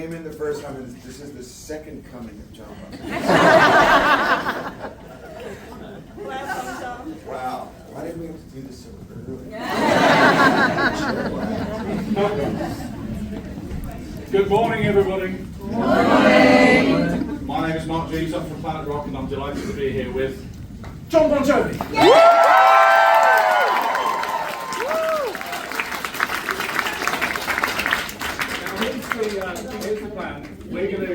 came in the first time, and this is the second coming of John Bon Jovi. Wow. Why didn't we have to do this so early? Good morning, everybody. Good morning. My name is Mark Jeeves. I'm from Planet Rock, and I'm delighted to be here with John Bon Jovi. Here's the plan. We're going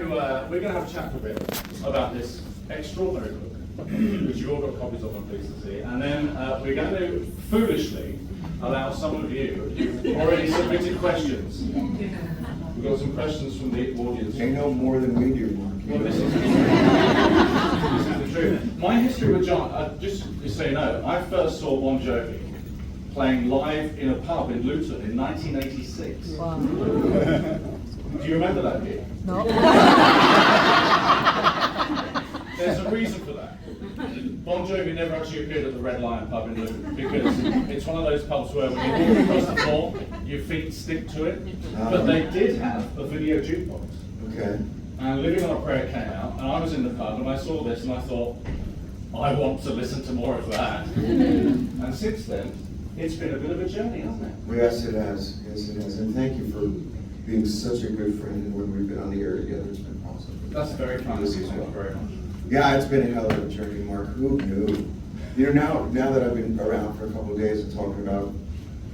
to have a chat for a bit about this extraordinary book, which you've all got copies of, I'm pleased to see. And then we're going to foolishly allow some of you who've already submitted questions. We've got some questions from the audience. They know more than we do, Mark. Well, this is the truth. My history with John, just so you know, I first saw Bon Jovi playing live in a pub in Luton in 1986. Wow. Do you remember that gig? No. There's a reason for that. Bon Jovi never actually appeared at the Red Lion pub in Luton because it's one of those pubs where when you walk across the floor, your feet stick to it. But they did have a video jukebox. Okay. And Living on a Prayer came out, and I was in the pub, and I saw this, and I thought, I want to listen to more of that. And since then, it's been a bit of a journey, hasn't it? Well, yes, it has. Yes, it has. And thank you for being such a good friend. And when we've been on the air together, it's been awesome. That's very kind of you, thank you very much. Yeah, it's been a hell of a journey, Mark. Who knew? You know, now that I've been around for a couple of days and talking about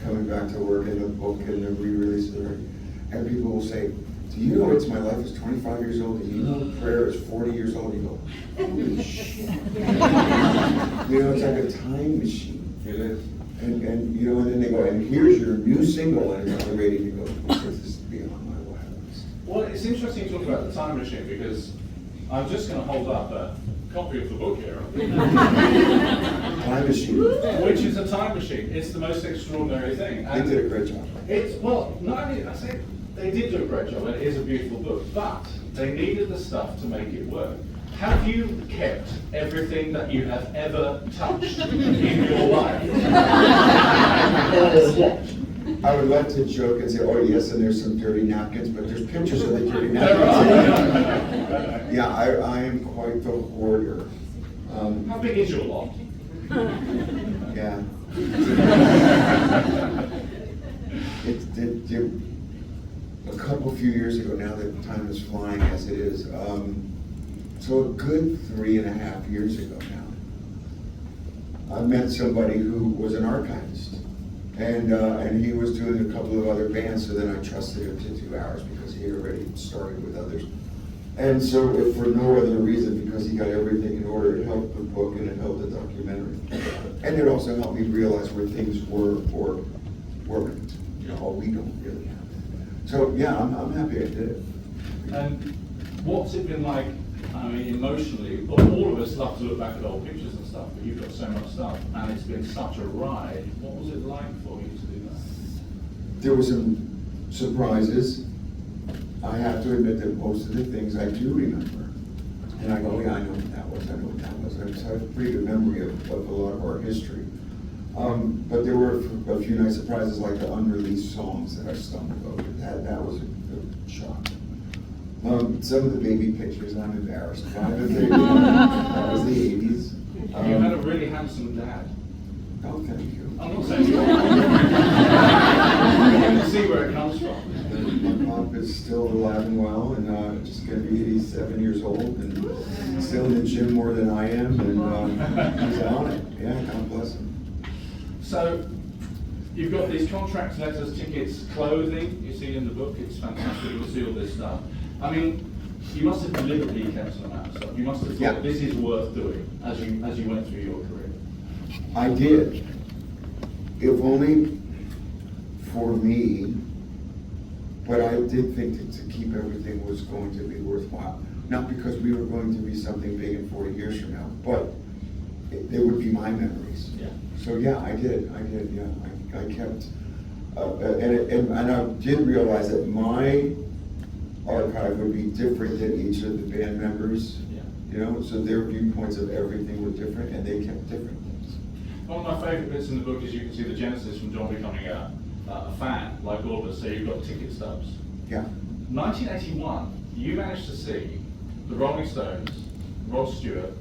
coming back to work in the book and the re-release of it, and people will say, do you know It's My Life is 25 years old, and you know Prayer is 40 years old? You go, holy shit. You know, it's like a time machine. It is. And you know, and then they go, and here's your new single, and it's on the radio, and you go, this is beyond my wildest. Well, it's interesting to talk about the time machine because I'm just going to hold up a copy of the book here. Time machine. Which is a time machine. It's the most extraordinary thing. They did a great job. It's, well, not only, I say they did do a great job, and it is a beautiful book, but they needed the stuff to make it work. Have you kept everything that you have ever touched in your life? Or what? I would love to joke and say, oh yes, and there's some dirty napkins, but there's pictures of the dirty There napkins. are. Yeah, I am quite the hoarder. How big is your lot? Yeah. A few years ago, now that time is flying as it is, so a good 3.5 years ago now, I met somebody who was an archivist, and he was doing a couple of other bands, so then I trusted him to do ours because he had already started with others. And so, if for no other reason, because he got everything in order, it helped the book and it helped the documentary. And it also helped me realize where things were or weren't. You know, we don't really have it. So yeah, I'm happy I did it. And what's it been like, I mean, emotionally? Well, all of us love to look back at old pictures and stuff, but you've got so much stuff, and it's been such a ride. What was it like for you to do that? There were some surprises. I have to admit that most of the things I do remember. And I go, yeah, I know what that was, I know what that was. I have a pretty good memory of a lot of our history. But there were a few nice surprises, like the unreleased songs that I stumbled over. That was a shock. Some of the baby pictures I'm embarrassed by, but that was the 80s. You had a really handsome dad. Oh, thank you. I'm not saying you are. You can see where it comes from. My pop is still alive and well, and just going to be 87 years old, and still in the gym more than I am, and he's on it. Yeah, God bless him. So, you've got these contracts, letters, tickets, clothing. You see in the book, it's fantastic. You'll see all this stuff. I mean, you must have deliberately kept some amount of stuff. You must have thought this is worth doing as you went through your career. I did, if only for me. But I did think that to keep everything was going to be worthwhile. Not because we were going to be something big in 40 years from now, but they would be my memories. Yeah. So yeah, I did, yeah. I kept, and I did realize that my archive would be different than each of the band members. Yeah. You know, so their viewpoints of everything were different, and they kept different things. One of my favourite bits in the book is you can see the genesis from John becoming a fan, like all of us. So you've got ticket stubs. Yeah. 1981, you managed to see the Rolling Stones, Rod Stewart,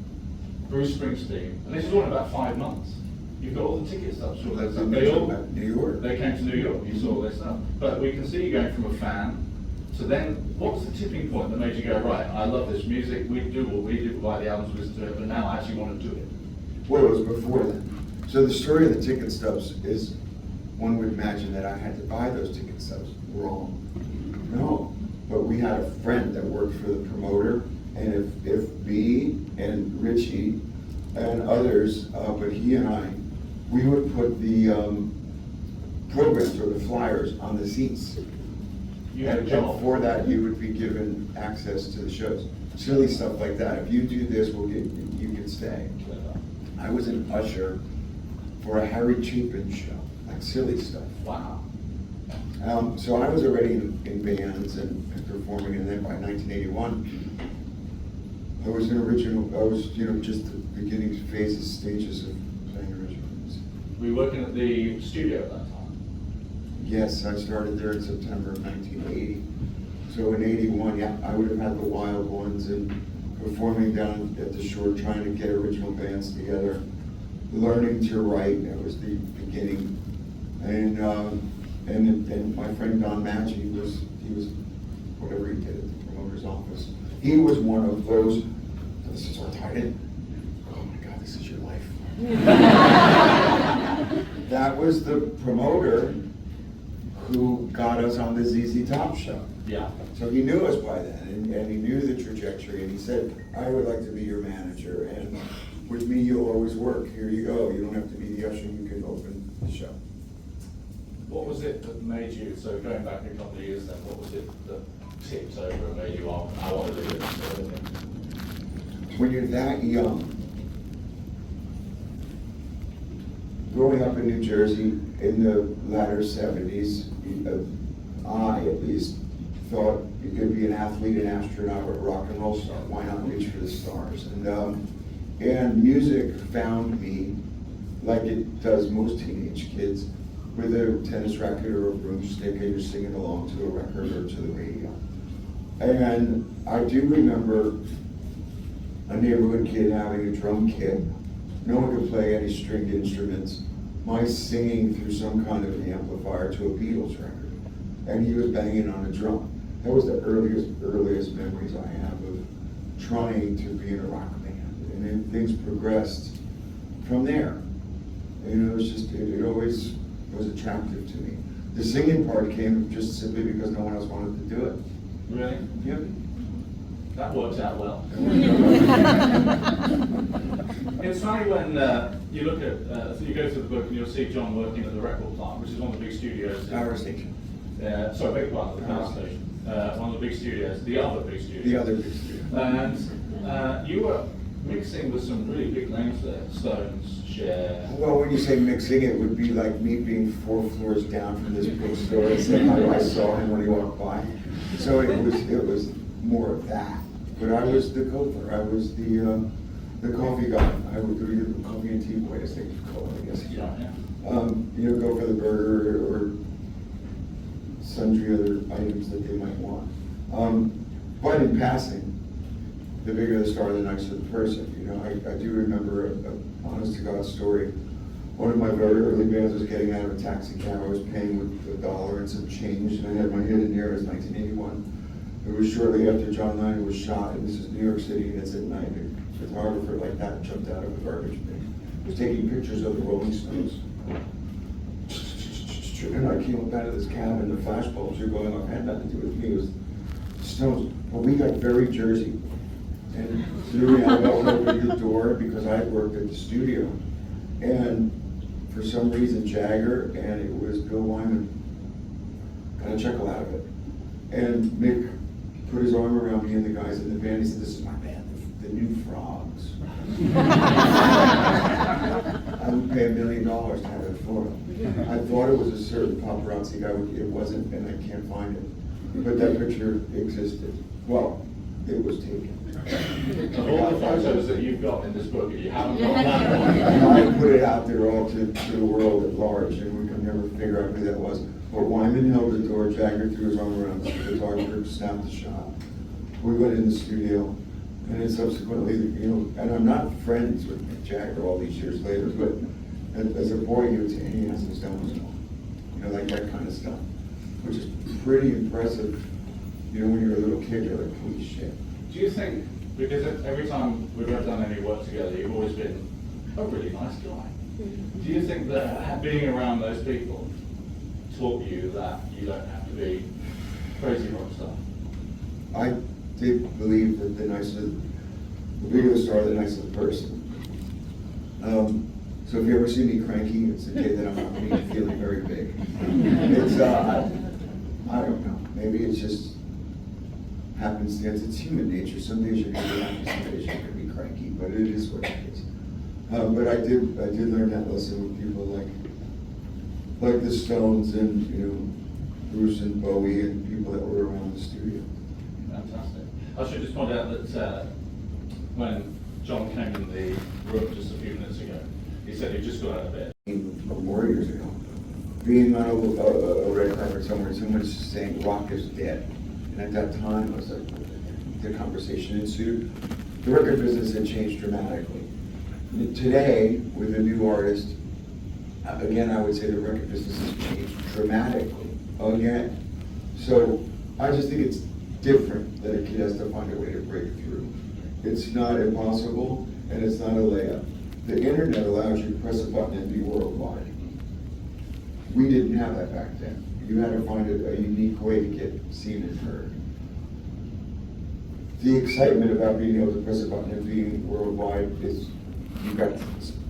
Bruce Springsteen, and this is all in about 5 months. You've got all the ticket stubs. So that's They all- New York. They came to New York, you saw all this stuff. But we can see you going from a fan to then, what was the tipping point that made you go, right, I love this music, we do what we do, write the albums, listen to it, but now I actually want to do it? Well, it was before then. So the story of the ticket stubs is, one would imagine that I had to buy those ticket stubs. Wrong. No, but we had a friend that worked for the promoter, and if me and Richie and others, but he and I, we would put the programs or the flyers on the seats. You had a And job. for that, you would be given access to the shows. Silly stuff like that. If you do this, you can stay. I was an usher for a Harry Chapin show, like silly stuff. Wow. So I was already in bands and performing, and then by 1981, I was just the beginning phases, stages of playing original music. Were you working at the studio at that time? Yes, I started there in September of 1980. So in 81, yeah, I would have had the Wild Ones and performing down at the shore, trying to get original bands together, learning to write. That was the beginning. And my friend Don Maggi, he was whatever he did at the promoter's office. He was one of those. This is our tight-end. Oh my God, this is your life. That was the promoter who got us on the ZZ Top show. Yeah. So he knew us by then, and he knew the trajectory, and he said, I would like to be your manager, and with me you'll always work. Here you go, you don't have to be the usher, you can open the show. What was it that made you, so going back a couple of years then, what was it that tipped over and made you, oh, I want to do this sort of thing? When you're that young, growing up in New Jersey in the latter 70s, I at least thought you could be an athlete, an astronaut, or a rock and roll star. Why not reach for the stars? And music found me, like it does most teenage kids, with a tennis racket or a broomstick, and you're singing along to a record or to the radio. And I do remember a neighborhood kid having a drum kit. No one could play any stringed instruments. My singing through some kind of an amplifier to a Beatles record, and he was banging on a drum. That was the earliest memories I have of trying to be in a rock band, and then things progressed from there. And it was just, it always was attractive to me. The singing part came just simply because no one else wanted to do it. Really? Yep. That worked out well. It's funny when you look at, so you go through the book and you'll see John working at the record plant, which is one of the big studios. Power station. Sorry, big part of the power station. One of the big studios, the other big studio. The other big studio. And you were mixing with some really big names there, Stones, Cher. Well, when you say mixing, it would be like me being 4 floors down from this bookstore and saying I saw him when he walked by. So it was more of that. But I was the coder. I was the coffee guy. I would do the coffee and tea boy, as they call it, I guess. Yeah. Go for the burger or sundry other items that they might want. But in passing, the bigger the star, the nicer the person. I do remember an honest to God story. One of my very early bands was getting out of a taxi cab. I was paying with $1 and some change, and I had my head in the air. It was 1981. It was shortly after John Lennon was shot, and this is New York City, and it's at night. A photographer like that jumped out of a garbage bin. He was taking pictures of the Rolling Stones. And I came up out of this cab, and the flashbulbs were going off. It had nothing to do with me. It was Stones. But we got very Jersey. And Louis Annabelle opened the door because I had worked at the studio. And for some reason, Jagger, and it was Bill Wyman, got a chuckle out of it. And Mick put his arm around me and the guys in the band. He said, "This is my band, the New Frogs." I would pay $1 million to have that photo. I thought it was a certain paparazzi guy. It wasn't, and I can't find it. But that picture existed. Well, it was taken. Of all the photos that you've got in this book, you haven't got that one. And I put it out there all to the world at large, and we could never figure out who that was. But Wyman held the door, Jagger threw his arm around us, the photographer snapped the shot. We went in the studio, and then subsequently, and I'm not friends with Jagger all these years later, but as a boy, he would say, hey, that's his stones, like that kind of stuff, which is pretty impressive. When you're a little kid, you're like, holy shit. Do you think, because every time we've ever done any work together, you've always been a really nice guy. Do you think that being around those people taught you that you don't have to be crazy rock star? I did believe that the bigger the star, the nicer the person. So if you ever see me cranky, it's the day that I'm not feeling very big. It's, I don't know, maybe it's just happenstance. It's human nature. Some days you're going to be happy, some days you're going to be cranky, but it is what it is. But I did learn that lesson with people like the Stones and Bruce and Bowie and people that were around the studio. Fantastic. I should just point out that when John came in the room just a few minutes ago, he said he just got out of bed. More years ago, being on a red carpet somewhere, someone's saying rock is dead. And at that time, it was like, the conversation ensued. The record business had changed dramatically. Today, with a new artist, again, I would say the record business has changed dramatically again. So I just think it's different that a kid has to find a way to break through. It's not impossible, and it's not a layup. The internet allows you to press a button and be worldwide. We didn't have that back then. You had to find a unique way to get seen and heard. The excitement about being able to press a button and being worldwide is,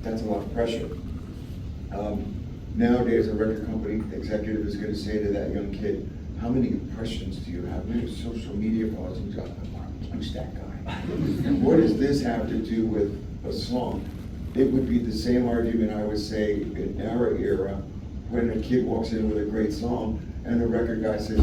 that's a lot of pressure. Nowadays, a record company executive is going to say to that young kid, how many impressions do you have? Many social media followers, and just, who's that guy? And what does this have to do with a song? It would be the same argument I would say in our era when a kid walks in with a great song and the record guy says,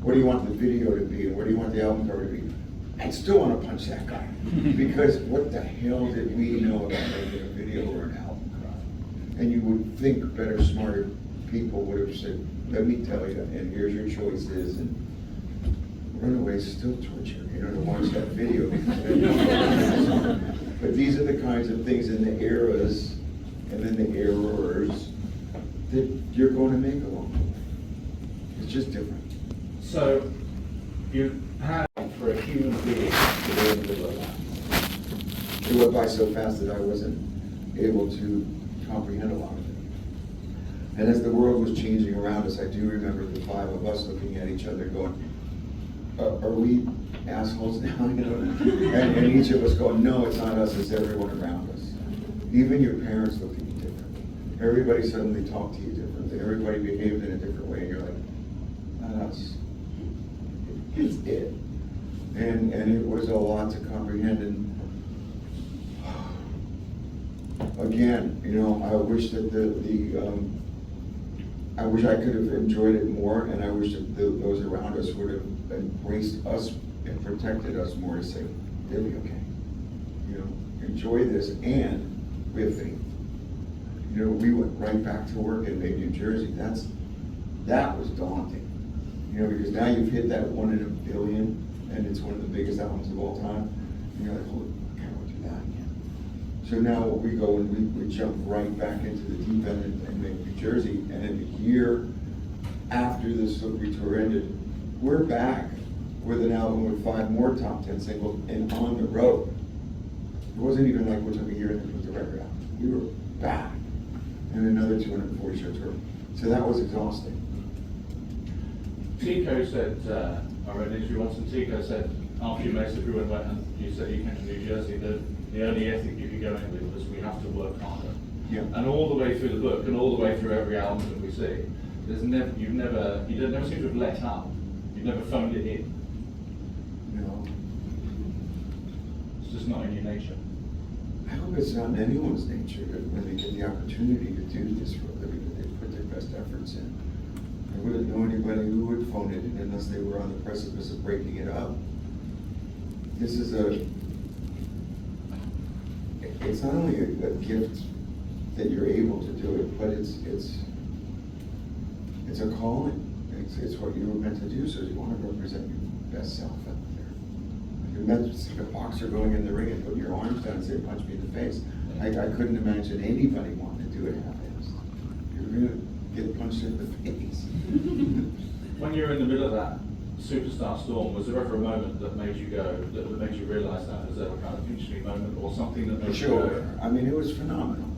what do you want the video to be and what do you want the album cover to be? I'd still want to punch that guy because what the hell did we know about making a video or an album cover? And you would think better, smarter people would have said, let me tell you, and here's your choices, and Runaway is still torture, to watch that video. But these are the kinds of things in the eras and in the errors that you're going to make along the way. It's just different. So you had for a human being to be in the middle of that. It went by so fast that I wasn't able to comprehend a lot of it. And as the world was changing around us, I do remember the five of us looking at each other going, are we assholes now? And each of us going, no, it's not us, it's everyone around us. Even your parents looked at you differently. Everybody suddenly talked to you differently. Everybody behaved in a different way, and you're like, not us. It's it. And it was a lot to comprehend. And again, I wish that I wish I could have enjoyed it more, and I wish that those around us would have embraced us and protected us more to say, they'll be okay. Enjoy this, and we have faith. We went right back to work in New Jersey. That was daunting. Because now you've hit that 1 in a billion, and it's one of the biggest albums of all time. And you're like, holy, I can't do that again. So now we go and we jump right back into the deep end and make New Jersey. And in a year after the Slippery tour ended, we're back with an album with 5 more top 10 singles and on the road. It wasn't even like we took a year and then put the record out. We were back and another 240 show tour. So that was exhausting. Tico said, I read an interview once, and Tico said, after you made everyone went and you said you came to New Jersey, the only ethic you could go in with was we have to work harder. Yeah. And all the way through the book and all the way through every album that we see, you never seem to have let up. You've never phoned it in. No. It's just not in your nature. I hope it's not in anyone's nature that when they get the opportunity to do this for a living, that they put their best efforts in. I wouldn't know anybody who would phone it in unless they were on the precipice of breaking it up. this is it's not only a gift that you're able to do it, but it's a calling. It's what you were meant to do, so you want to represent your best self out there. You're meant to see a boxer going in the ring and putting your arms down and say, punch me in the face. I couldn't imagine anybody wanting to do it half-assed. You're going to get punched in the face. When you're in the middle of that superstar storm, was there ever a moment that made you go, that made you realise that? Was there a kind of pinch-me moment or something that made you go? Sure. I mean, it was phenomenal.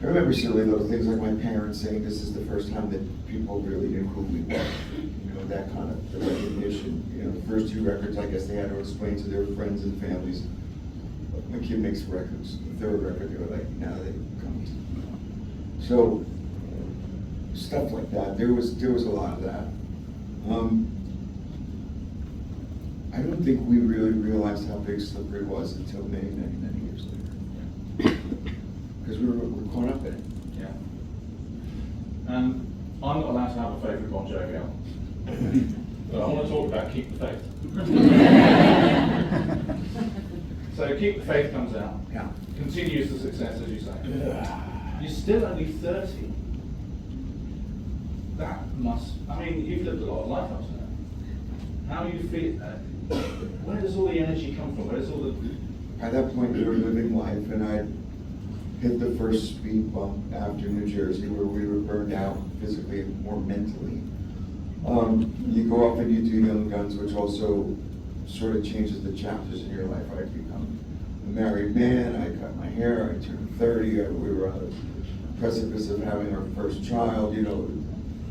I remember silly little things like my parents saying this is the first time that people really knew who we were. You know, that kind of the recognition. You know, the first 2 records, I guess they had to explain to their friends and families. My kid makes records. The 3rd record, they were like, now they come to. So, stuff like that. There was a lot of that. I don't think we really realized how big Slippery was until many, many, many years later. Because we were caught up in it. Yeah. And I'm not allowed to have a favourite Bon Jovi album. But I want to talk about Keep the Faith. So Keep the Faith comes out. Yeah. Continues the success, as you say. You're still only 30. That must, I mean, you've lived a lot of life up to now. How do you feel? Where does all the energy come from? Where does all the... At that point, we were living life, and I hit the first speed bump after New Jersey, where we were burned out physically and more mentally. You go off and you do Young Guns, which also sort of changes the chapters in your life. I become a married man, I cut my hair, I turned 30, we were on the precipice of having our first child, you know.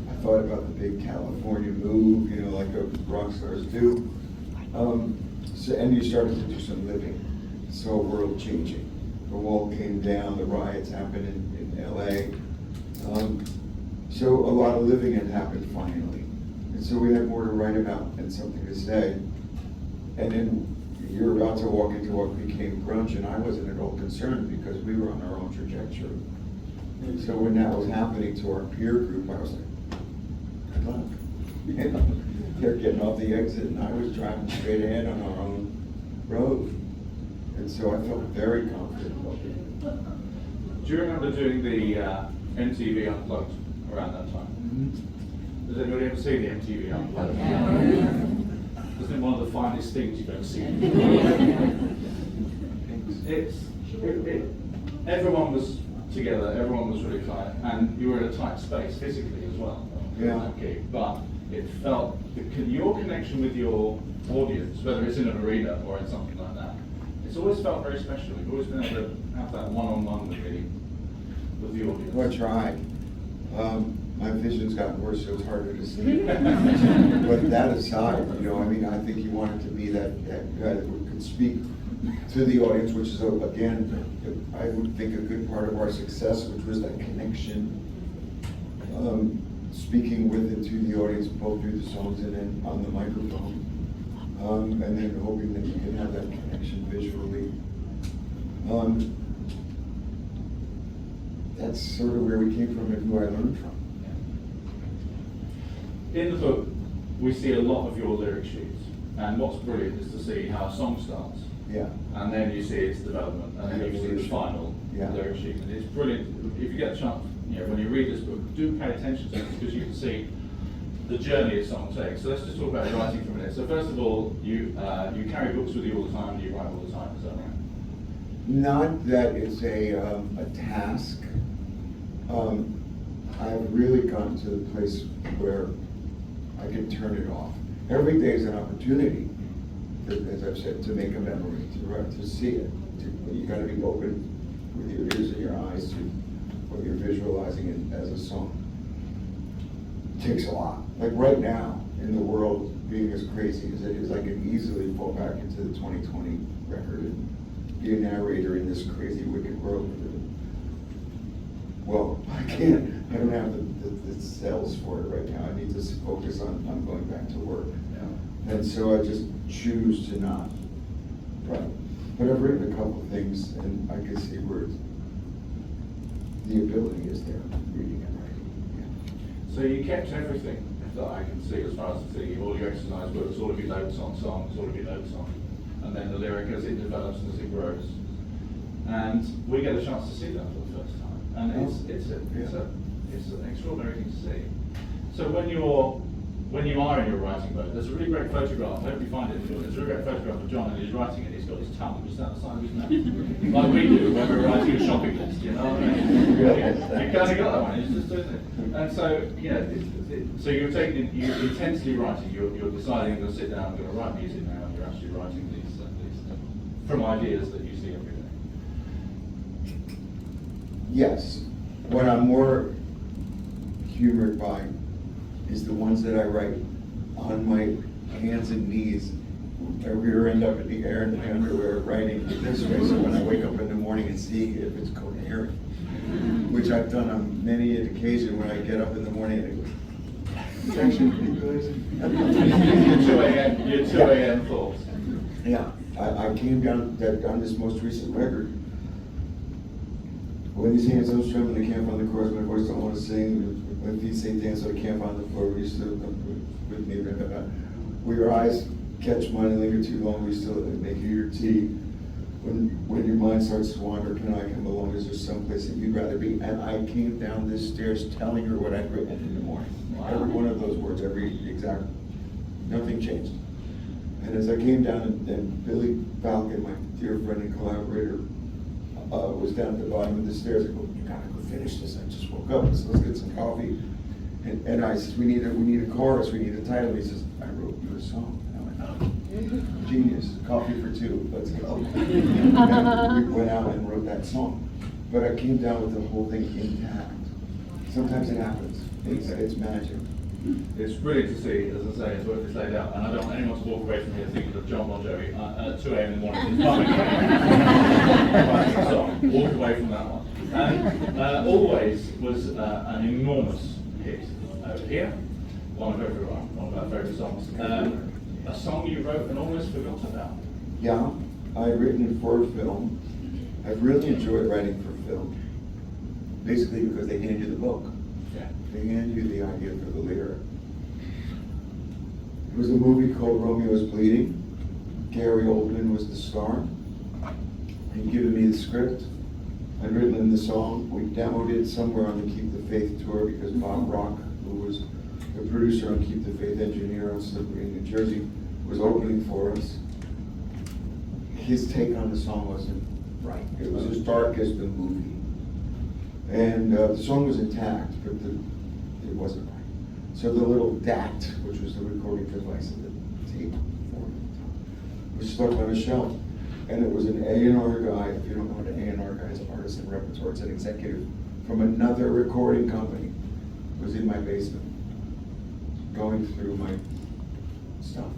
I thought about the big California move, you know, like rock stars do. So, and you started to do some living, so world changing. The wall came down, the riots happened in LA. So a lot of living had happened finally. And so we had more to write about and something to say. And then you're about to walk into what became grunge, and I wasn't at all concerned because we were on our own trajectory. And so when that was happening to our peer group, I was like, good luck. You know, they're getting off the exit and I was driving straight ahead on our own road. And so I felt very confident about it. Do you remember doing the MTV Unplugged around that time? Mm-hmm. Does anybody ever see the MTV Unplugged? Isn't it one of the finest things you've ever seen? Everyone was together, everyone was really tight, and you were in a tight space physically as well. Yeah. Okay, but it felt, your connection with your audience, whether it's in an arena or in something like that, it's always felt very special. You've always been able to have that one-on-one with the audience. Well, I tried. My vision's gotten worse, so it's harder to see. But that aside, you know, I mean, I think you wanted to be that guy that could speak to the audience, which is, again, I would think a good part of our success, which was that connection. Speaking with and to the audience, both through the songs and then on the microphone. And then hoping that you can have that connection visually. That's sort of where we came from and who I learned from. In the book, we see a lot of your lyric sheets, and what's brilliant is to see how a song starts. Yeah. And then you see its development, and then you see the final lyric sheet. And it's brilliant. If you get a chance, you know, when you read this book, do pay attention to it because you can see the journey a song takes. So let's just talk about your writing for a minute. So first of all, you carry books with you all the time, and you write all the time. Is that right? Not that it's a task. I've really gotten to the place where I can turn it off. Every day is an opportunity, as I've said, to make a memory, to see it. You got to be open with your ears and your eyes to what you're visualizing as a song. It takes a lot. Like right now, in the world being as crazy as it is, I can easily fall back into the 2020 record and be a narrator in this crazy, wicked world. Well, I can't. I don't have the cells for it right now. I need to focus on going back to work. Yeah. And so I just choose to not write. But I've written a couple of things, and I can see where the ability is there, reading and writing. Yeah. So you kept everything that I can see as far as all your exercise books, all of your notes on songs, all of your notes on, and then the lyric as it develops and as it grows. And we get a chance to see that for the first time, and it's an extraordinary thing to see. So when you are in your writing mode, there's a really great photograph. I hope you find it. There's a really great photograph of John, and he's writing it. He's got his tongue just out the side of his mouth, like we do when we're writing a shopping list. You know what I mean? You kind of got that one. It's just doing it. And so so you're intensely writing. You're deciding I'm going to sit down. I'm going to write music now, and you're actually writing these from ideas that you see every day. Yes. What I'm more humored by is the ones that I write on my hands and knees. My rear end up in the air in my underwear writing this way, so when I wake up in the morning and see if it's coherent, which I've done on many an occasion when I get up in the morning and I go, it's actually pretty good. Your 2 a.m. thoughts. Yeah, I came down on this most recent record. When these hands don't strum and I can't find the chords, my voice don't want to sing. When feet say dance, so I can't find the floor. We used to with me. Where your eyes catch mine and linger too long, we still make you your tea. When your mind starts to wander, can I come along? Is there someplace that you'd rather be? And I came down this stairs telling her what I'd written in the morning. Wow. Every one of those words, every exact, nothing changed. And as I came down, and Billy Falcon, my dear friend and collaborator, was down at the bottom of the stairs. I go, you gotta go finish this. I just woke up, so let's get some coffee. And I said, we need a chorus, we need a title. He says, I wrote you a song. And I went, oh, genius, coffee for two, let's go. And we went out and wrote that song. But I came down with the whole thing intact. Sometimes it happens. It's magic. It's brilliant to see, as I say, it's worth it's laid out, and I don't want anyone to walk away from here thinking of John Bon Jovi at 2 a.m. in the morning. So, walk away from that one. And Always was an enormous hit over here, one of our favourite songs. A song you wrote and almost forgot about. Yeah, I've written for film. I've really enjoyed writing for film. Basically because they hand you the book. Yeah. They hand you the idea for the lyric. It was a movie called Romeo's Bleeding. Gary Oldman was the star. He'd given me the script. I'd written in the song. We demoed it somewhere on the Keep the Faith tour because Bob Rock, who was the producer on Keep the Faith, engineer on Slippery in New Jersey, was opening for us. His take on the song wasn't right. It was as dark as the movie. And the song was intact, but it wasn't right. So the little DAT, which was the recording device of the tape form, was stuck on a shelf. And it was an A&R guy. If you don't know what an A&R guy is, artist and repertoire, it's an executive from another recording company, was in my basement, going through my stuff.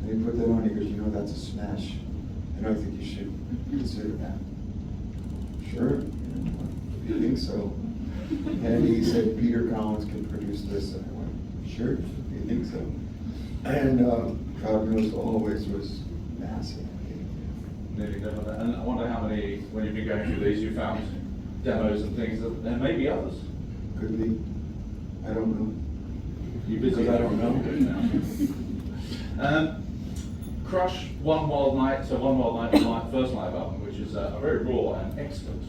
And he put that on, he goes, you know, that's a smash. And I think you should consider that. Sure. You think so? And he said, Peter Collins can produce this. And I went, sure, you think so? And God Knows Always was massive. Nearly done with that. And I wonder how many, when you've been going through these, you found demos and things, that there may be others. Could be. I don't know. You busy? Because I don't know. Crush, One Wild Night. So One Wild Night was my first live album, which is a very raw and excellent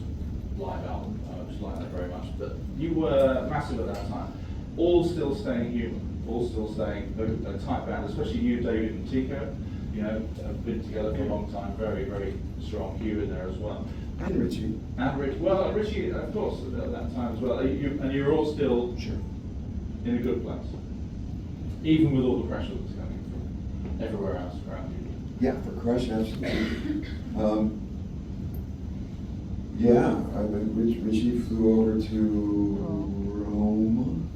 live album. I just like that very much. But you were massive at that time. All still staying human. All still staying a tight band, especially you, David and Tico. You know, have been together for a long time. Very, very strong. Hugh in there as well. And Richie. And Richie. Well, Richie, of course, at that time as well. And you're all still Sure. in a good place, even with all the pressure that's coming from everywhere else around you. Yeah, for Crush, absolutely. Yeah, Richie flew over to Rome.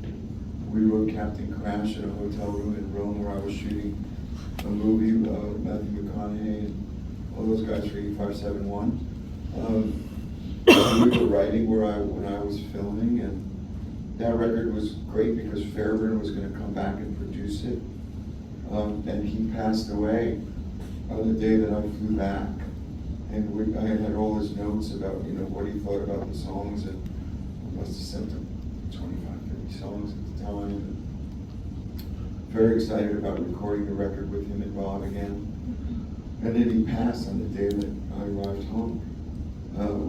We wrote Captain Crash in a hotel room in Rome where I was shooting a movie with Matthew McConaughey and all those guys for E571. We were writing when I was filming, and that record was great because Fairburn was going to come back and produce it. And he passed away on the day that I flew back. And I had all his notes about, you know, what he thought about the songs, and I must have sent him 25, 30 songs at the time. very excited about recording the record with him and Bob again. And then he passed on the day that I arrived home,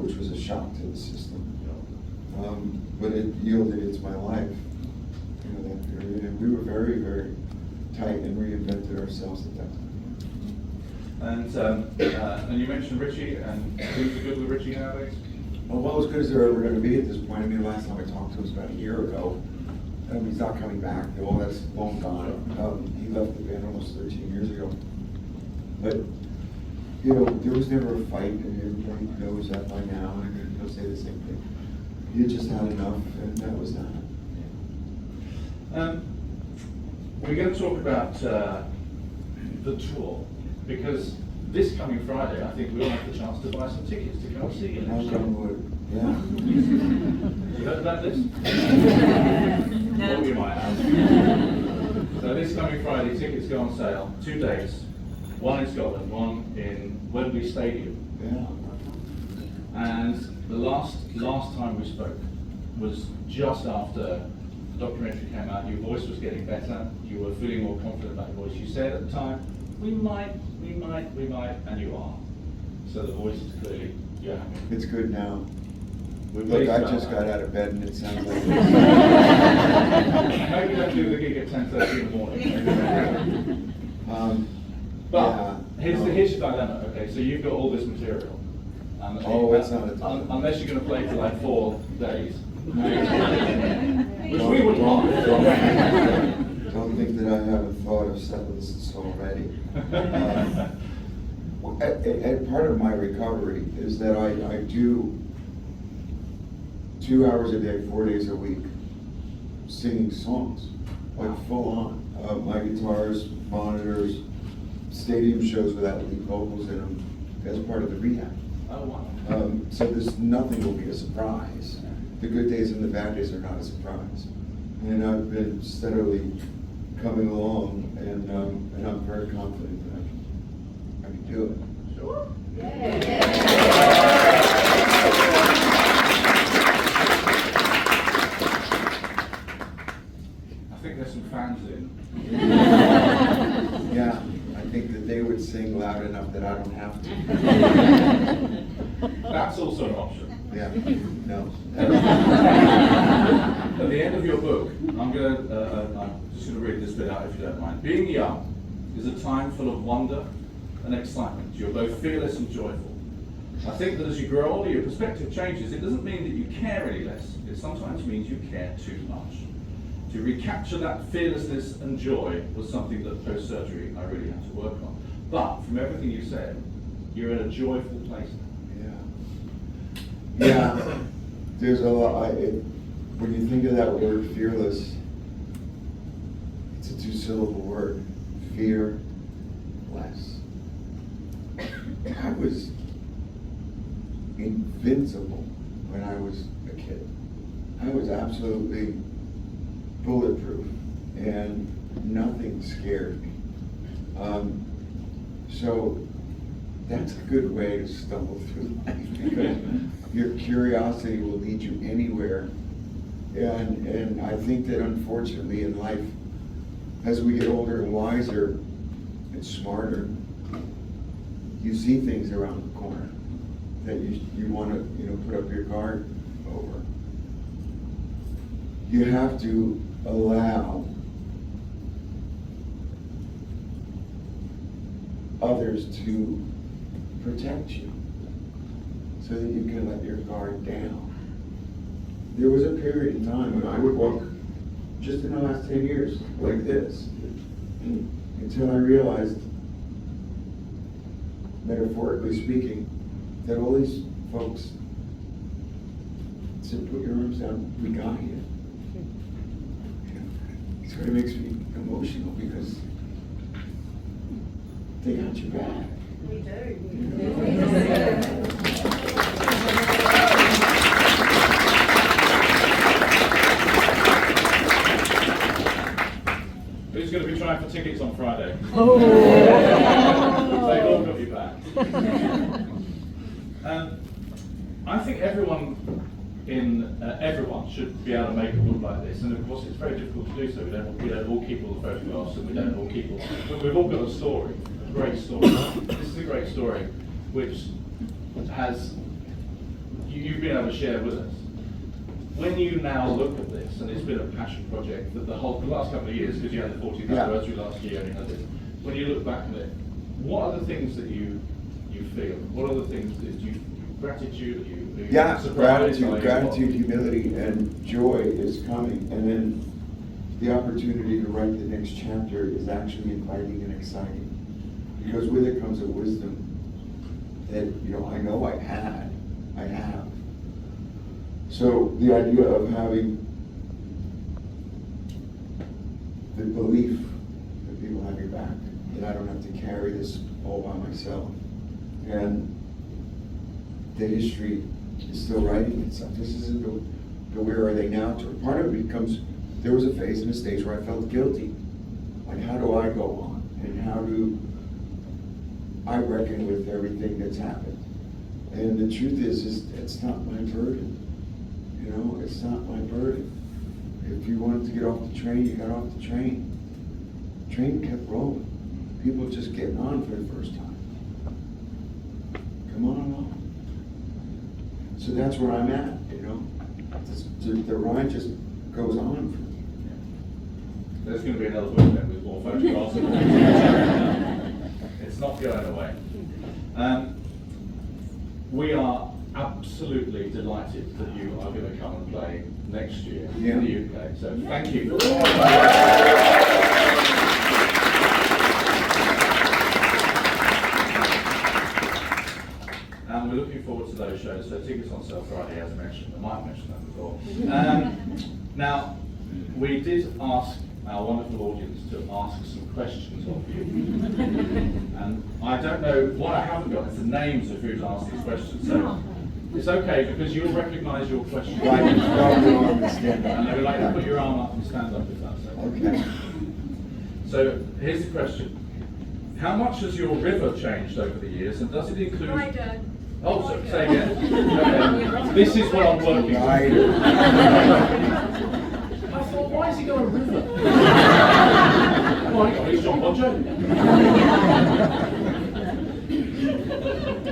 which was a shock to the system. But it yielded into my life, that period. And we were very, very tight and reinvented ourselves at that time. And you mentioned Richie, and things are good with Richie nowadays? Well, as good as they're ever going to be at this point. I mean, the last time I talked to him was about a year ago. He's not coming back. All that's long gone. He left the band almost 13 years ago. But, there was never a fight, and everybody knows that by now, and he'll say the same thing. He had just had enough, and that was that. We're going to talk about the tour, because this coming Friday, I think we'll have the chance to buy some tickets to come and see you. Knock on wood. Yeah. You heard about this? Well, you might have. So this coming Friday, tickets go on sale. 2 days. One in Scotland, one in Wembley Stadium. Yeah. And the last time we spoke was just after the documentary came out. Your voice was getting better. You were feeling more confident about your voice. You said at the time, we might, and you are. So the voice is clearly, yeah. It's good now. Look, I just got out of bed and it sounds like Maybe don't do the gig at 10:30 in the morning. But here's your dilemma, okay? So you've got all this material. It's not a dilemma. Unless you're going to play for like 4 days. Which we would want. Don't think that I haven't thought of set lists already. And part of my recovery is that I do 2 hours a day, 4 days a week, singing songs, like full on. My guitars, monitors, stadium shows without lead vocals in them, as part of the rehab. Oh, wow. So nothing will be a surprise. The good days and the bad days are not a surprise. And I've been steadily coming along, and I'm very confident that I can do it. Sure. I think there's some fans in. Yeah, I think that they would sing loud enough that I don't have to. That's also an option. Yeah, no. At the end of your book, I'm just going to read this bit out if you don't mind. Being young is a time full of wonder and excitement. You're both fearless and joyful. I think that as you grow older, your perspective changes. It doesn't mean that you care any less. It sometimes means you care too much. To recapture that fearlessness and joy was something that post-surgery I really had to work on. But from everything you said, you're in a joyful place now. Yeah, there's a lot. When you think of that word, fearless, it's a 2-syllable word. Fearless. I was invincible when I was a kid. I was absolutely bulletproof, and nothing scared me. So that's a good way to stumble through life, because your curiosity will lead you anywhere. And I think that unfortunately in life, as we get older and wiser and smarter, you see things around the corner that you want to put up your guard over. You have to allow others to protect you so that you can let your guard down. There was a period in time when I would walk, just in the last 10 years, like this, until I realized, metaphorically speaking, that all these folks said, put your arms down, we got you. It sort of makes me emotional because they got you back. We do. Who's going to be trying for tickets on Friday? Oh. They've all got you back. I think everyone in everyone should be able to make a book like this, and of course it's very difficult to do so. We don't all keep all the photographs, and we don't all keep all, but we've all got a story, a great story. This is a great story, which has, you've been able to share with us. When you now look at this, and it's been a passion project that the last couple of years, because you had the 40th anniversary last year and you had this, when you look back at it, what are the things that you feel? What are the things that you, gratitude, gratitude, humility, and joy is coming, and then the opportunity to write the next chapter is actually inviting and exciting, because with it comes a wisdom that I know I have. So the idea of having the belief that people have your back, that I don't have to carry this all by myself, and the history is still writing itself. This isn't the where are they now tour. Part of it becomes, there was a phase in a stage where I felt guilty. Like, how do I go on? And how do I reckon with everything that's happened? And the truth is it's not my burden. It's not my burden. If you wanted to get off the train, you got off the train. The train kept rolling. People just getting on for the first time. Come on. So that's where I'm at, the ride just goes on for me. There's going to be another book then with more photographs. It's not going away. We are absolutely delighted that you are going to come and play next year in the UK. So thank you. And we're looking forward to those shows. So tickets on sale Friday, as mentioned. I might have mentioned that before. Now, we did ask our wonderful audience to ask some questions of you. And I don't know, what I haven't got is the names of who's asked these questions. So it's okay, because you'll recognise your question. Right, and they would like to put your arm up and stand up if that's okay. So here's the question. How much has your river changed over the years, and does it include... Oh, so say again. Okay. This is what I'm working on. I thought, why has he got a river? Oh, hang on, he's John Bon Jovi.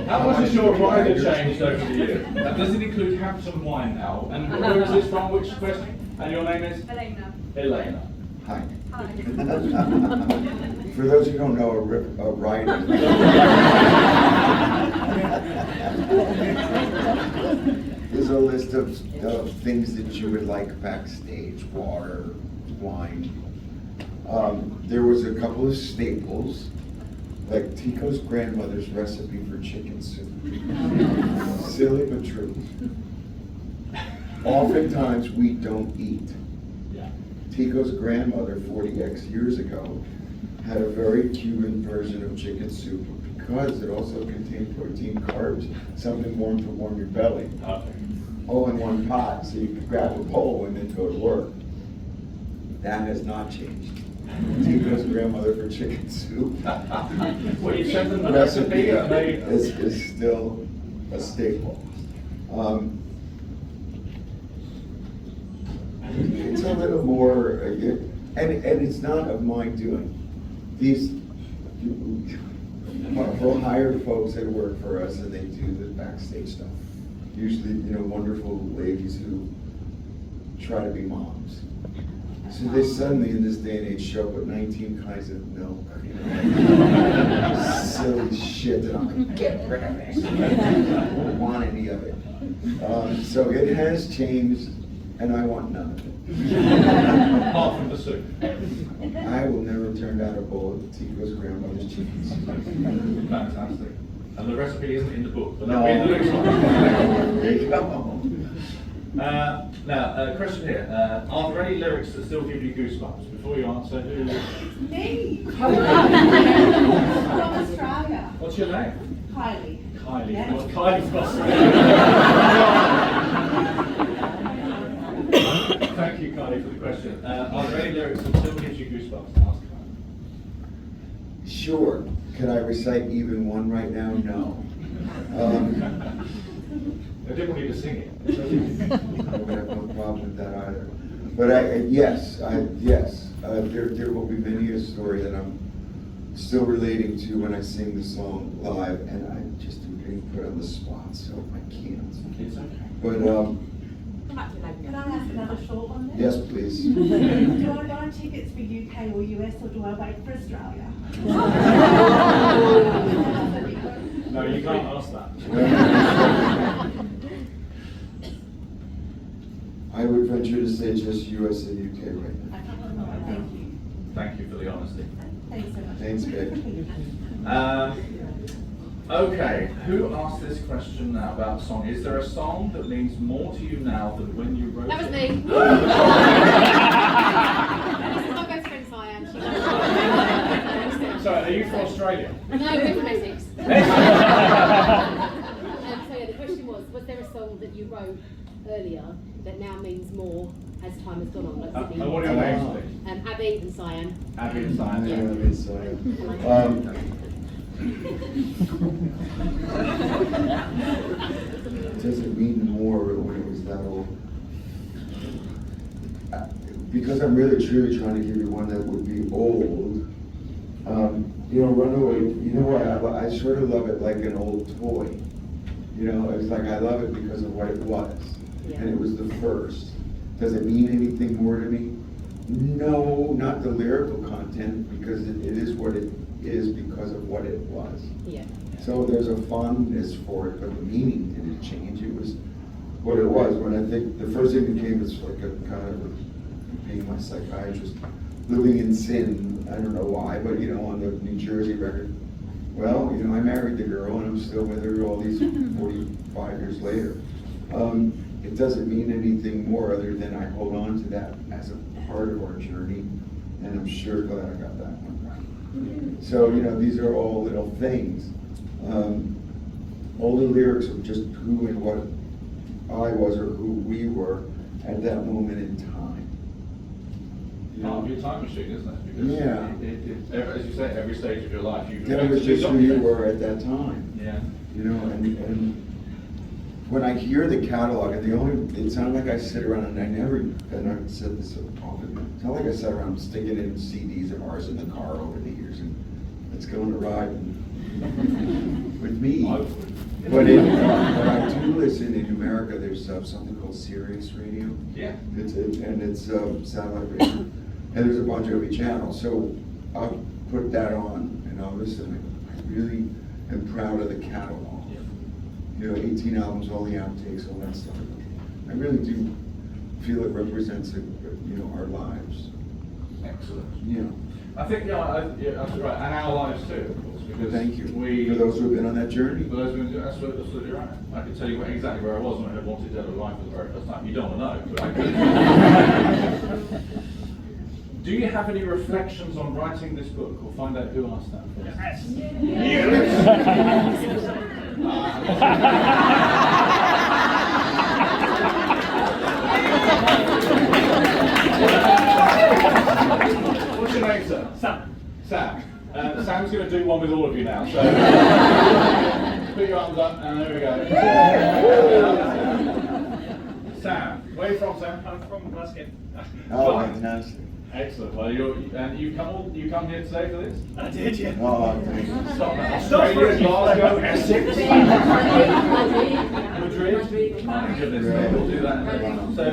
How much has your rider changed over the years? Does it include Hampton wine now? And where is this from? Which question? And your name is? Elena. Hi. For those who don't know, a rider is a list of things that you would like backstage: water, wine. There was a couple of staples, like Tico's grandmother's recipe for chicken soup. Silly but true. Oftentimes we don't eat. Tico's grandmother, 40x years ago, had a very Cuban version of chicken soup because it also contained protein, carbs, something warm to warm your belly. All in one pot, so you could grab a bowl and then go to work. That has not changed. Tico's grandmother for chicken soup. Well, you sent them the recipe is still a staple. It's a little more, and it's not of my doing. We'll hire folks that work for us, and they do the backstage stuff. Usually, wonderful ladies who try to be moms. So they suddenly, in this day and age, show up with 19 kinds of milk. Silly shit that I'm like, get rid of it. I don't want any of it. So it has changed. And I want none of it. Apart from the soup. I will never turn down a bowl of Tico's grandmother's chicken soup. Fantastic. And the recipe isn't in the book, but no. that'll be in the next one. There you go. Now, question here. Are there any lyrics that still give you goosebumps? Before you answer, who? Me! From Australia. What's your name? Kylie. Kylie. Yeah. What's Kylie from Australia? Thank you, Kylie, for the question. Are there any lyrics that still gives you goosebumps? Ask Kylie. Sure. Can I recite even one right now? No. I didn't want you to sing it. I would have no problem with that either. But yes, there will be many a story that I'm still relating to when I sing the song live, and I just am getting put on the spot, so I can't. It's okay. But, Can I ask another short one then? yes, please. Do I buy tickets for UK or US, or do I wait for Australia? No, you can't ask that. I would venture to say just US and UK right now. Thank you. Thank you for the honesty. Thanks so much. Thanks, babe. Okay, who asked this question now about song? Is there a song that means more to you now than when you wrote it? That was me. This is my best friend Cyan. So, are you from Australia? No, we're from Essex. So yeah, the question was there a song that you wrote earlier that now means more as time has gone on? Like, does it And what are your names, please? Abby and Cyan. Abby and Simon. Yeah, it's, does it mean more when it was that old? Because I'm really truly trying to give you one that would be old. Runaway, you know what, I sort of love it like an old toy. It's like I love it because of what it was. Yeah. And it was the first. Does it mean anything more to me? No, not the lyrical content, because it is what it is because of what it was. Yeah. So there's a fondness for it, but the meaning didn't change. It was what it was. When I think the first thing that came is like a kind of being my psychiatrist, living in sin. I don't know why, but on the New Jersey record. Well, I married the girl and I'm still with her all these 45 years later. It doesn't mean anything more other than I hold on to that as a part of our journey, and I'm sure glad I got that one right. So, these are all little things. All the lyrics of just who and what I was or who we were at that moment in time. Part of your time machine, isn't it? Because as you say, every stage of your life, you've That was just who you were at that time. Yeah. And when I hear the catalog, it sounded like I sit around, and I've said this often, it's not like I sat around sticking in CDs of ours in the car over the years, and let's go on a ride with me. But when I do listen in America, there's something called Sirius Radio. Yeah. It's satellite radio, and there's a Bon Jovi channel. So I'll put that on and I'll listen. I really am proud of the catalog. 18 albums, all the outtakes, all that stuff. I really do feel it represents, our lives. Excellent. Yeah. I think, absolutely right, and our lives too, of course, because Thank you. For those who have been on that journey. For those who have been, absolutely right. I can tell you exactly where I was when I heard Wanted Dead or Alive for the very first time. You don't want to know, but I can. Do you have any reflections on writing this book? We'll find out who asked that first. Yes. What's your name, sir? Sam. Sam's going to do one with all of you now. So put your arms up, and there we go. Sam, where are you from, Sam? I'm from Glasgow. Oh, fantastic. Excellent. Well, you come here today for this? I did, yeah. Oh, thank you. Stop that. Stop Australia, for Glasgow, Essex, Madrid. Madrid. My goodness, we'll do that in a minute. So,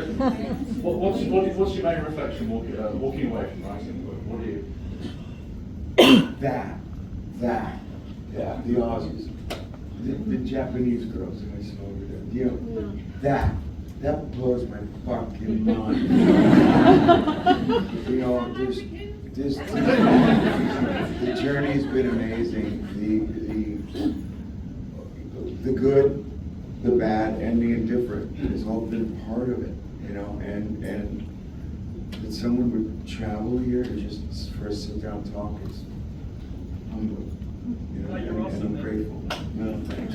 what's your main reflection walking away from writing the book? What do you? That, the Aussies, the Japanese girls that I saw over there, that blows my fucking mind. The journey's been amazing. The good, the bad, and the indifferent has all been part of it, and that someone would travel here to just for a sit-down talk is humbling. Well, you're and awesome, I'm man. grateful. No, thanks.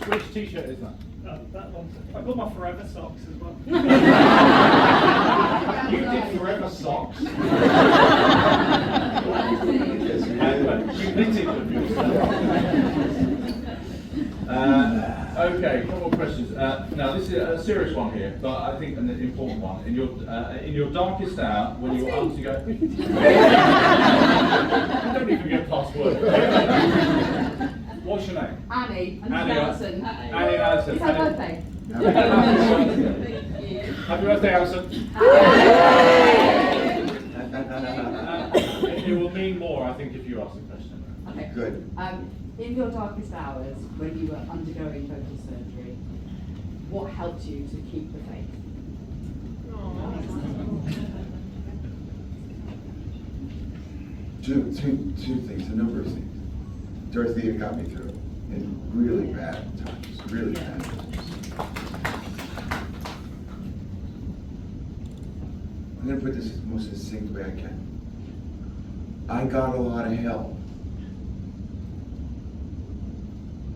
Which t-shirt is that? that long. I've got my Forever socks as well. You did Forever socks? You knitted them yourself. Okay, a couple more questions. Now this is a serious one here, but I think an important one. In your darkest hour, when you were up to go, I don't even get past work. What's your name? Annie. Annie Alison. Annie Alison. It's her birthday. Happy birthday, Alison. It will mean more, I think, if you ask the question. Okay. Good. In your darkest hours, when you were undergoing vocal surgery, what helped you to keep the faith? Two things, a number of things. Dorothea got me through in really bad times, really bad times. I'm going to put this as most succinct way I can. I got a lot of help.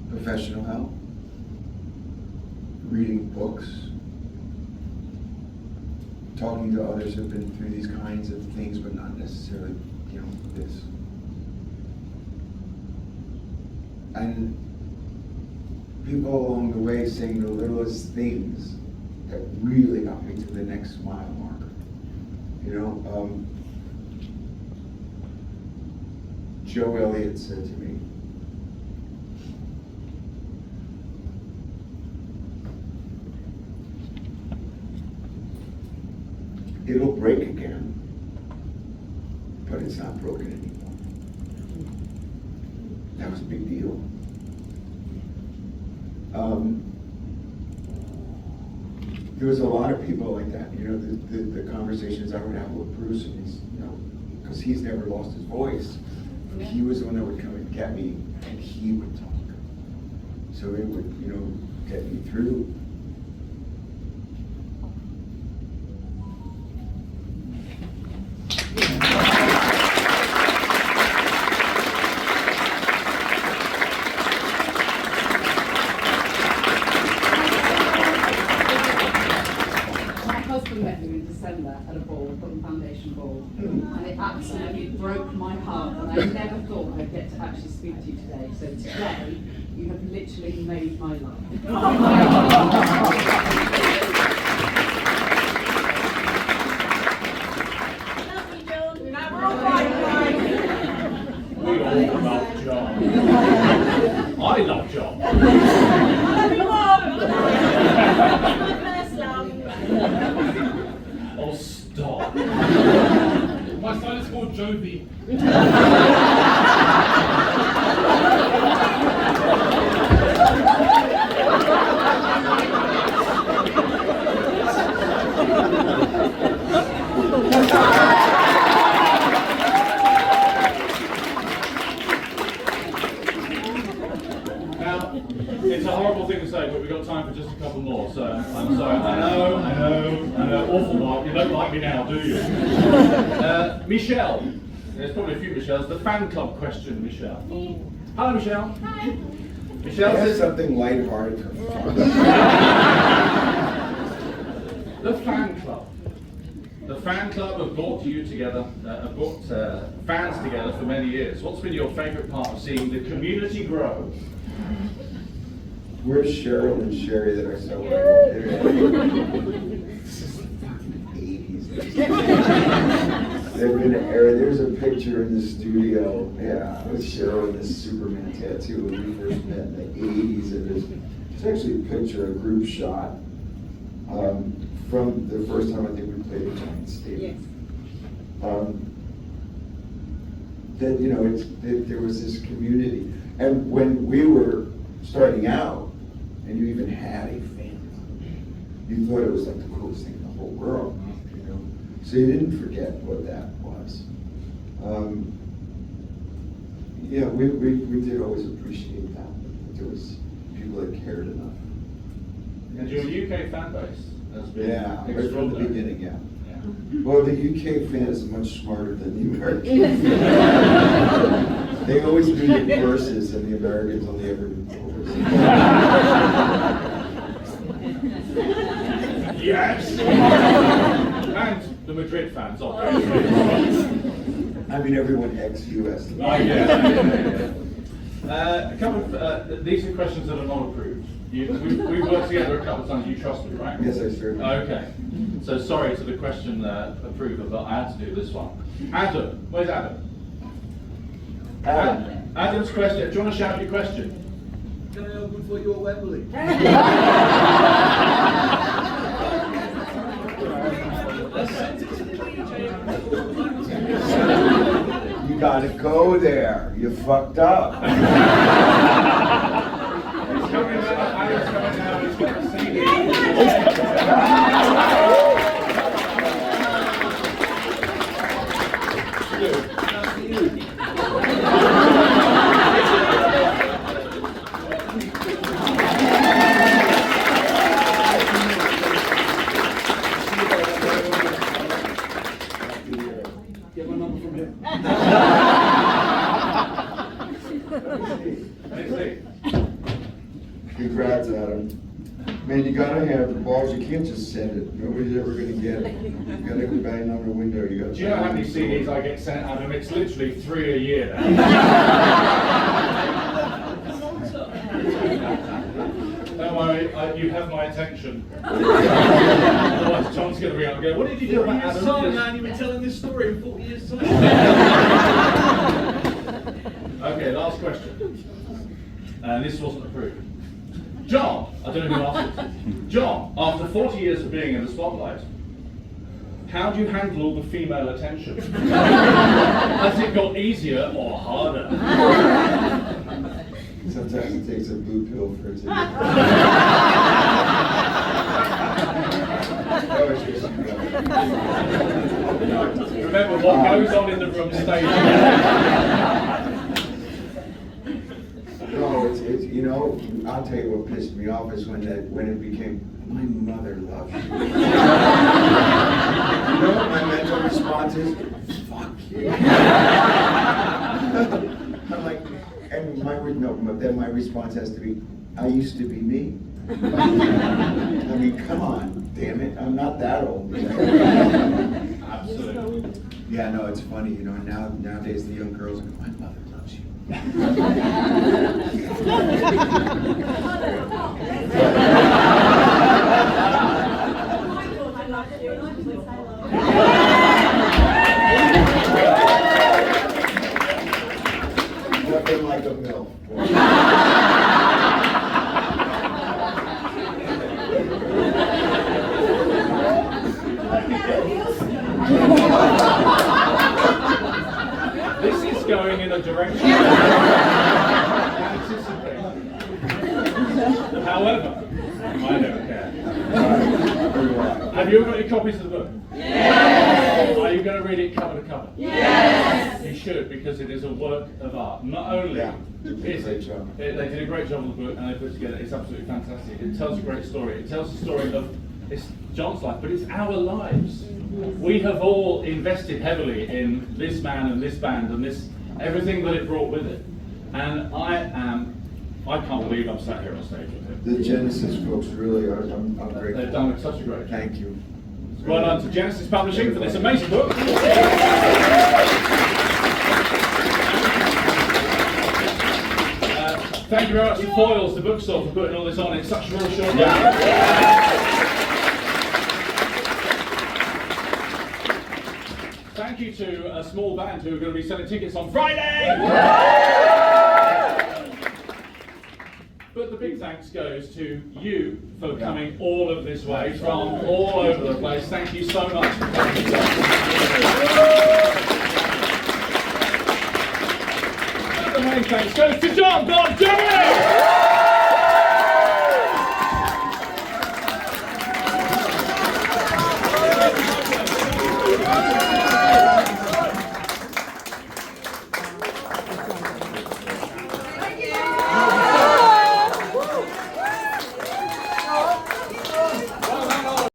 Professional help, reading books, talking to others who've been through these kinds of things, but not necessarily, this. And people along the way saying the littlest things that really got me to the next mile marker. Joe Elliott said to me, it'll break again, but it's not broken anymore. That was a big deal. There was a lot of people like that, the conversations I would have with Bruce, and he's, because he's never lost his voice. He was the one that would come and get me, and he would talk. So it would, get me through. At a ball, Cotton Foundation ball, and it absolutely broke my heart, and I never thought I'd get to actually speak to you today. So today, you have literally made my life. We all love John. I love John. Oh, stop. My son is called Jovi. Now, it's a horrible thing to say, but we've got time for just a couple more, so I'm sorry. I know, awful Mark, you don't like me now, do you? Michelle, there's probably a few Michelles. The fan club question, Michelle. Hello, Michelle. Hi. Michelle says something lighthearted for fun. the fan club. The fan club have brought you together, have brought fans together for many years. What's been your favourite part of seeing the community grow? Where's Cheryl and Sherry that I saw when I walked in? This is the fucking 80s. They've been aired. There's a picture in the studio, with Cheryl and this Superman tattoo when we first met in the 80s. And there's actually a picture, a group shot, from the first time I think we played at Giant Stadium. That there was this community. And when we were starting out, and you even had a fan club, you thought it was like the coolest thing in the whole world, So you didn't forget what that was. We did always appreciate that there was people that cared enough. And your UK fan base has been Right from the extraordinary. beginning, Well, the UK fan is much smarter than the American fan. They always do the verses, and the Americans only ever do the chorus. Yes! And the Madrid fans, obviously. I mean, everyone ex-US. Oh, yeah. A couple of, these are questions that are not approved. We've worked together a couple of times, you trust me, right? Yes, I certainly. Okay. So sorry to the question approver, but I had to do this one. Adam, where's Adam? Adam's question. Do you want to shout your question? Can I open for you at Wembley? You gotta go there. You fucked up. He's coming now. Adam's coming now. He's got the CD. Get my number from him. Congrats, Adam. Man, you gotta have the balls. You can't just send it. Nobody's ever gonna get it. You gotta go bang on the window. You gotta. Do you know how many CDs I get sent, Adam? It's literally 3 a year now. Don't worry, you have my attention. Otherwise, John's going to be out and go, what did you do about Adam? Sorry, man, you've been telling this story in 40 years' time. Okay, last question. And this wasn't approved. John, I don't know who asked it. John, after 40 years of being in the spotlight, how do you handle all the female attention? Has it got easier or harder? Sometimes it takes a blue pill for it to. Remember what goes on in the room stays. No, it's you know, I'll tell you what pissed me off is when it became, my mother loves you. You know what my mental response is? Fuck you. I'm like, and then my response has to be, I used to be me. I mean, come on, damn it, I'm not that old. Absolutely. Yeah, no, it's funny, you know, nowadays the young girls are my mother loves you. Nothing like a milk. This is going in a direction I anticipated. However, I don't care. Have you got your copies of the book? Yes! Are you going to read it cover to cover? Yes! You should, because it is a work of art. Not only is it, they did a great job on the book and they put it together, it's absolutely fantastic. It tells a great story. It tells the story of it's John's life, but it's our lives. We have all invested heavily in this man and this band and this everything that it brought with it. And I can't believe I'm sat here on stage with him. The Genesis folks really are, I'm grateful. They've done such a great job. Thank you. Well done to Genesis Publishing for this amazing book. Thank you very much to Foyles, the bookstore, for putting all this on in such a real short time. Thank you to a small band who are going to be selling tickets on Friday! But the big thanks goes to you for coming all of this way from all over the place. Thank you so much. And the main thanks goes to John Bon Jovi!